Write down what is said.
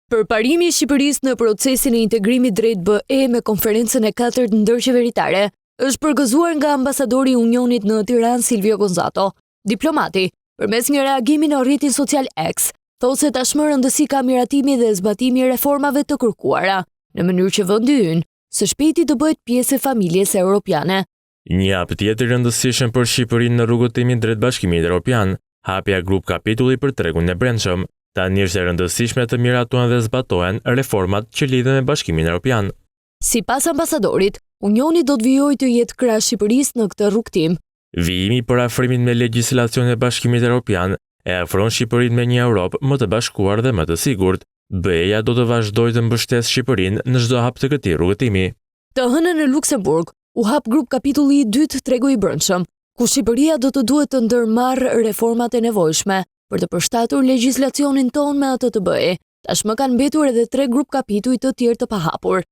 Përparimi i Shqipërisë në procesin e integrimit drejt BE me konferencën e 4 ndërqeveritare është përgëzuar nga ambasadori i Unionit në Tiranë Silvio Gonzato. Diplomati, përmes një reagimi në rrjetin social X, thotë se tashmë rëndësi ka miratimi dhe zbatimi i reformave të kërkuara, në mënyrë që vendi ynë së shpejti të bëhet pjesë e familjes europiane. Një hap tjetër i rëndësishëm për Shqipërinë në rrugëtimin drejt Bashkimit Evropian, hapja grup kapitulli për tregun e brendshëm. Tani është e rëndësishme të miratohen dhe zbatohen reformat që lidhen me Bashkimin Evropian. Sipas ambasadorit, Unioni do të vijojë të jetë krah Shqipërisë në këtë rrugtim. Vijimi për afrimin me legjislacionin e Bashkimit Evropian e afron Shqipërinë me një Europë më të bashkuar dhe më të sigurt. BE-ja do të vazhdojë të mbështesë Shqipërinë në çdo hap të këtij rrugëtimi. Të hënën në Luksemburg u hap grup kapitulli i dytë tregu i brendshëm, ku Shqipëria do të duhet të ndërmarrë reformat e nevojshme për të përshtatur legjislacionin tonë me atë të BE. Tashmë kanë mbetur edhe 3 grup kapituj të tjerë të pahapur.